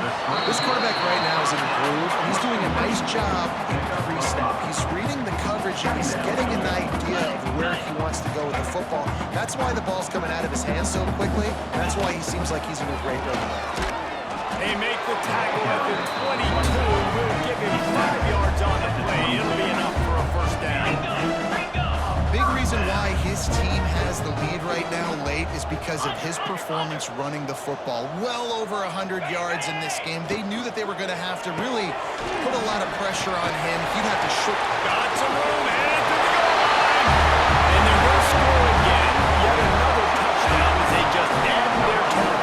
This quarterback right now is in a groove, and he's doing a nice job in pre-snap. He's reading the coverage, and he's getting an idea of where he wants to go with the football. That's why the ball's coming out of his hands so quickly. That's why he seems like he's in a great rhythm. They make the tackle at the 22. We'll give him 5 yards on the play. It'll be enough for a first down. Big reason why his team has the lead right now late is because of his performance running the football. Well over 100 yards in this game. They knew that they were going to have to really put a lot of pressure on him. He'd have to shoot. Got some room, and to the goal line. And they're going to score again. Yet another touchdown as they just add their turn.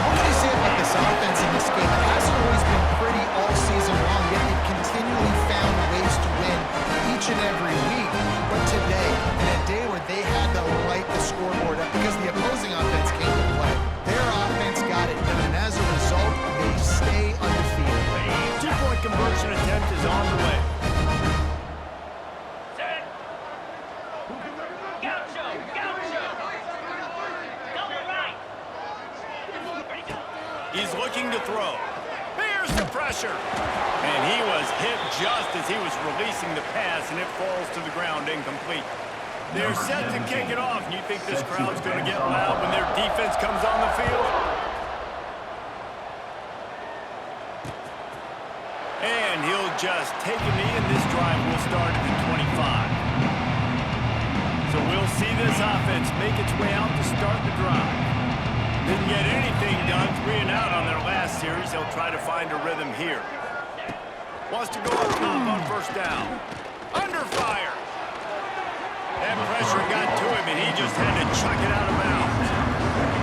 What can you say about this offense in this game? It hasn't always been pretty all season long, yet they've continually found ways to win each and every week. But today, in a day where they had to light the scoreboard up because the opposing offense came to play, their offense got it done, and as a result, they stay undefeated. 2-point conversion attempt is on the way. Set. Gaucho. Gaucho. Double right. Ready, go. He's looking to throw. Here's the pressure. And he was hit just as he was releasing the pass, and it falls to the ground incomplete. They're set to kick it off, and you think this crowd's going to get loud when their defense comes on the field? And he'll just take a knee, and this drive will start at the 25. So we'll see this offense make its way out to start the drive. Didn't get anything done, 3 and out on their last series. They'll try to find a rhythm here. Wants to go up top on first down. Under fire. That pressure got to him, and he just had to chuck it out of bounds.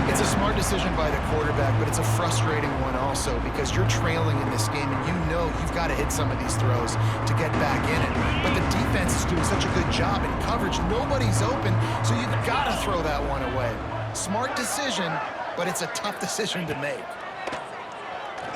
It's a smart decision by the quarterback, but it's a frustrating one also because you're trailing in this game, and you know you've got to hit some of these throws to get back in it. But the defense is doing such a good job in coverage. Nobody's open, so you've got to throw that one away. Smart decision, but it's a tough decision to make.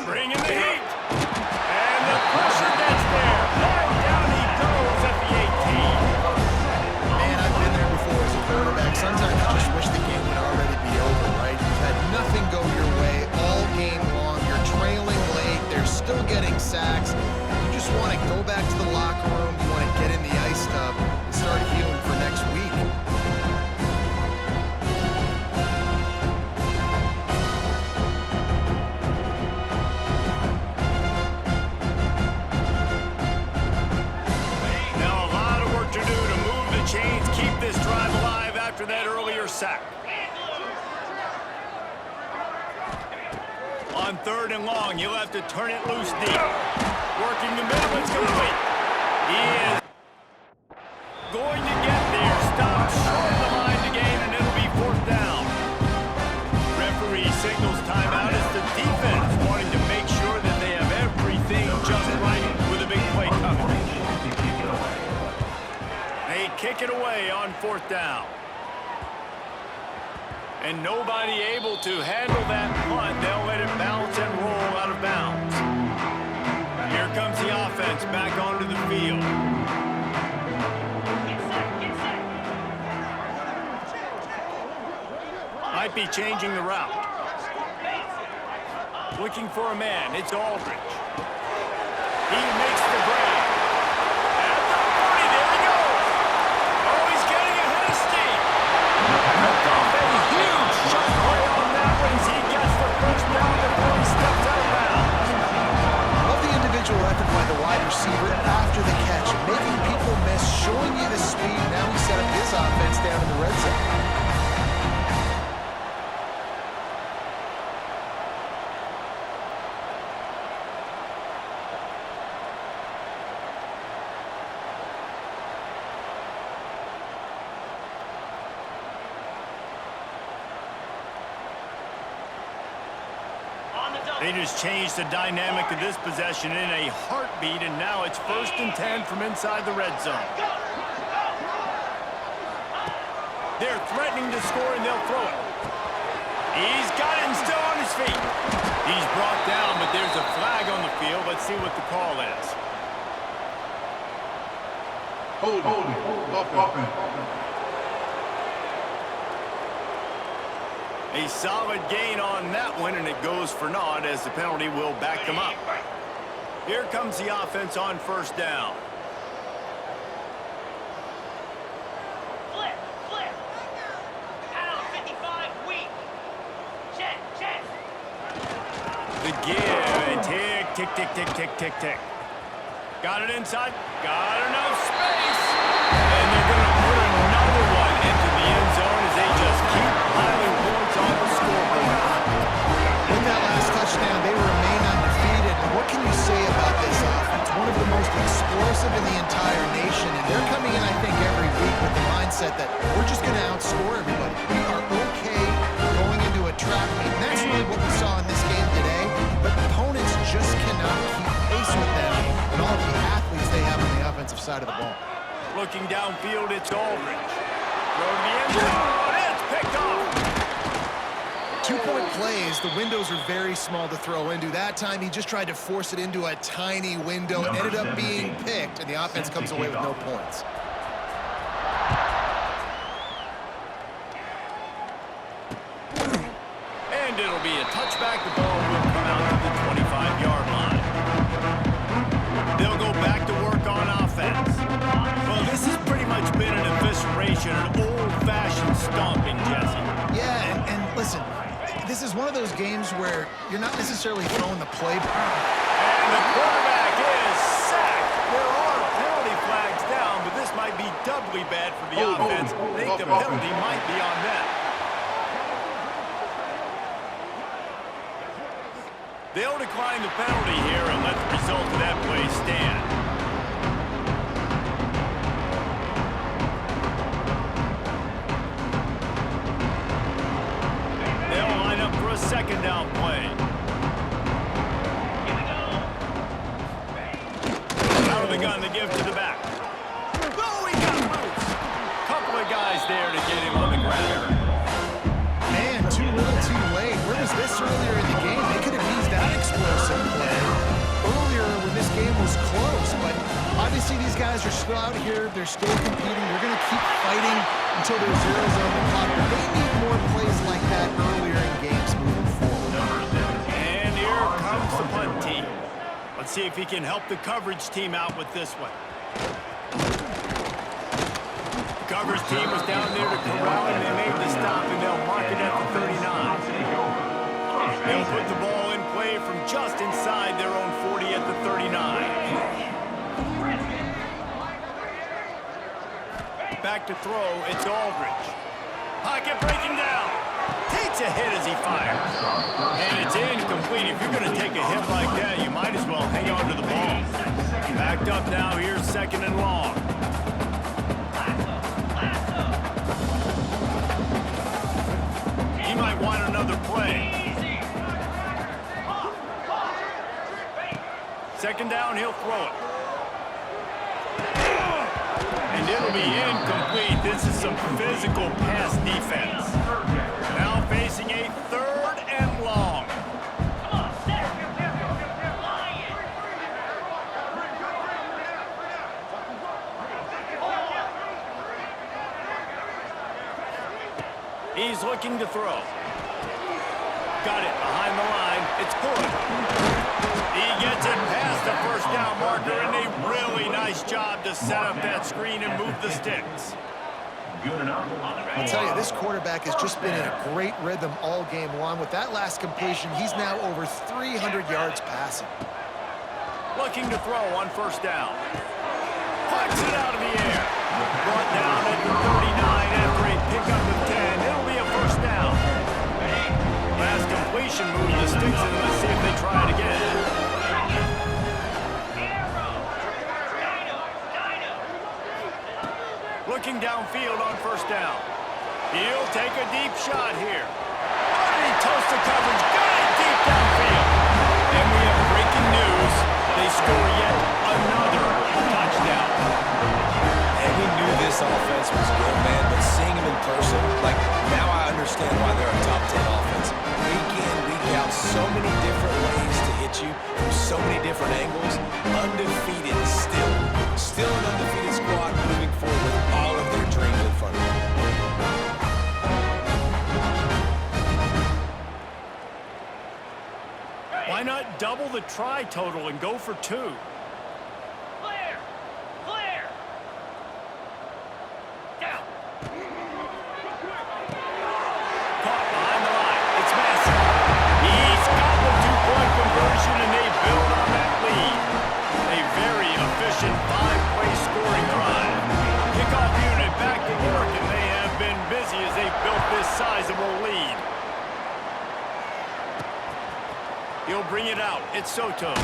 Bring in the heat. And the pressure gets there. And down he goes at the 18. Man, I've been there before as a quarterback. Sometimes you just wish the game would already be over, right? You've had nothing go your way all game long. You're trailing late. They're still getting sacks. You just want to go back to the locker room. You want to get in the ice tub and start healing for next week. Chains keep this drive alive after that earlier sack. On 3rd and long, he'll have to turn it loose deep. Working the middle, it's complete. He is going to get there. Stop short of the line kick it away on 4th down. And nobody able to handle that punt. They'll let it bounce and roll out of bounds. Here comes the offense back onto the field. Get set, get set. Might be changing the route. Looking for a man. It's Aldridge. He makes the break. At the 40, there he goes. Oh, he's getting ahead of steam. Picked off a huge shot play on that one as he gets the first down before he steps out of bounds. Love the individual effort by the wide receiver after the catch, making people miss, showing you the speed. Now he set up his offense down in the red zone. They just changed the dynamic of this possession in a heartbeat, and now it's 1st and 10 from inside the red zone. They're threatening to score, and they'll throw it. He's got it and still on his feet. He's brought down, but there's a flag on the field. Let's see what the call is. Hold it. A solid gain on that one, and it goes for naught as the penalty will back them up. Here comes the offense on 1st down. Flip, flip. Pound 55 weak. Check, check. The give and tick, tick, tick, tick, tick, tick, tick. Got it inside. Got enough space. And they're going to put another one into the end zone as they just keep piling points on the scoreboard. With that last touchdown, they remain undefeated. What can you say about this offense? One of the most explosive in the entire nation, and they're coming in, I think, every week with the mindset that we're just going to outscore everybody. We are okay going into a trap meet, and that's really what we saw in this game today, but opponents just cannot keep pace with them and all of the athletes they have on the offensive side of the ball. Looking downfield, it's Aldridge. Throw to the end zone. It's picked off. 2-point plays, the windows are very small to throw into. That time, he just tried to force it into a tiny window, ended up being picked, and the offense comes away with no points. And it'll be a touchback. The ball will come out to the 25-yard line. They'll go back to work on offense. Well, this has pretty much been an evisceration, an old-fashioned stomping, Jesse. Yeah, and listen, this is one of those games where you're not necessarily throwing the play. And the quarterback is sacked. There are penalty flags down, but this might be doubly bad for the offense. I think the penalty might be on them. They'll decline the penalty here and let the result of that play stand. They'll line up for a 2nd down play. Here we go. Out of the gun, they give to the back. Oh, he got loose. Couple of guys there to get him on the ground. Man, too little, too late. Where was this earlier in the game? They could have used that explosive play earlier when this game was close, but obviously these guys are still out here. They're still competing. They're going to keep fighting until there's zeros on the clock, but they need more plays like that earlier in games moving forward. And here comes the punt team. Let's see if he can help the coverage team out with this one. The coverage team was down there to corral him. They made the stop, and they'll mark it at the 39. They'll put the ball in play from just inside their own 40 at the 39. Back to throw, it's Aldridge. Pocket breaking down. Takes a hit as he fires. And it's incomplete. If you're going to take a hit like that, you might as well hang on to the ball. Backed up now, here's 2nd and long. He might want another play. 2nd down, he'll throw it. And And it'll be incomplete. This is some physical pass defense. Now facing a 3rd and long. Come on, set. Lion. He's looking to throw. Got it behind the line. It's good. He gets it past the first down marker, and a really nice job to set up that screen and move the sticks. I'll tell you, this quarterback has just been in a great rhythm all game long. With that last completion, he's now over 300 yards passing. Looking to throw on 1st down. Pucks it out of the air. Brought down at the 39 after a pickup of 10. It'll be a 1st down. Last completion moved the sticks, and let's see if they try it again. Looking downfield on 1st down. He'll take a deep shot here. Underneath toast to coverage. Got it deep downfield. And we have breaking news. They score yet another touchdown. And we knew this offense was good, man, but seeing them in person, like, now I understand why they're a top 10 offense. Week in, week out, so many different ways to hit you from so many different angles. Undefeated still. Still an undefeated squad moving forward with all of their dreams in front of them. Why not double the try total and go for 2? Clear. Clear. Down. Caught behind the line. It's Massey. He's got the 2-point conversion, and they build on that lead. A very efficient 5-play scoring drive. Kickoff unit back to work, and they have been busy as they've built this sizable lead. He'll bring it out. It's Soto.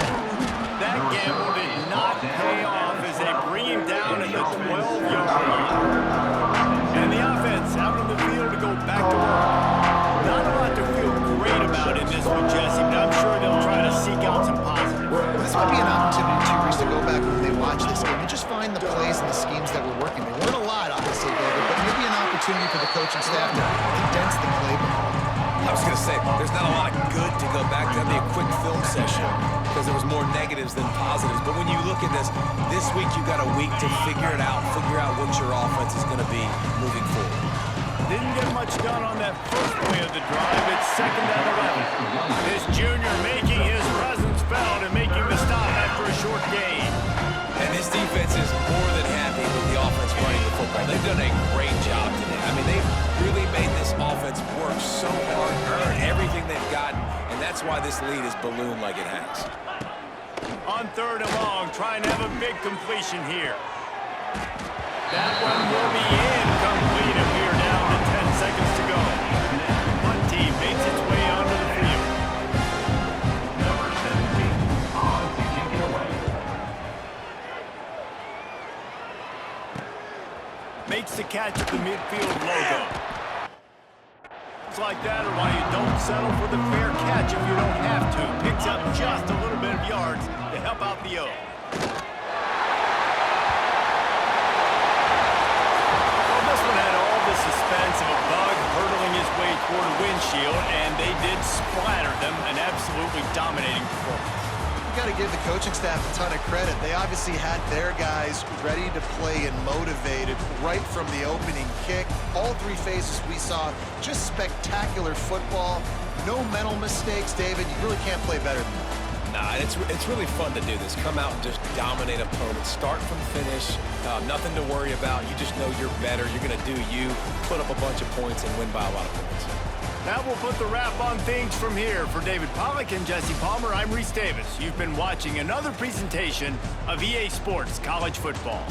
That gamble did not pay off as they bring him down at the 12-yard line. And the offense out on the field to go back to work. Not a lot to feel great about in this one, Jesse, but I'm sure they'll try to seek out some positives. Well, this might be an opportunity, too, Reese, to go back when they watch this game and just find the plays and the schemes that were working. They weren't a lot, obviously, David, but maybe an opportunity for the coaching staff to condense the playbook. I was going to say, there's not a lot of good to go back to. That'd be a quick film session because there was more negatives than positives. But when you look at this week you got a week to figure it out, figure out what your offense is going to be moving forward. Didn't get much done on that first play of the drive. It's 2nd and 11. This junior making his presence felt and making the stop after a short gain. And this defense is more than happy with the offense running the football. They've done a great job today. I mean, they've really made this offense work so hard, earn everything they've gotten, and that's why this lead is ballooned like it has. On 3rd and long, trying to have a big completion here. That one will be incomplete, and we are down to 10 seconds to go. Punt team makes its way onto the field. Number 17, on to kick it away. Makes the catch at the midfield logo. It's like that, or why you don't settle for the fair catch if you don't have to. Picks up just a little bit of yards to help out the O. Well, this one had all the suspense of a bug hurtling his way toward a windshield, and they did splatter them. An absolutely dominating performance. You got to give the coaching staff a ton of credit. They obviously had their guys ready to play and motivated right from the opening kick. All 3 phases we saw, just spectacular football. No mental mistakes, David. You really can't play better than that. Nah, it's really fun to do this. Come out and just dominate opponents. Start from finish. Nothing to worry about. You just know you're better. You're going to do you, put up a bunch of points, and win by a lot of points. That will put the wrap on things from here. For David Pollack and Jesse Palmer, I'm Reese Davis. You've been watching another presentation of EA Sports College Football.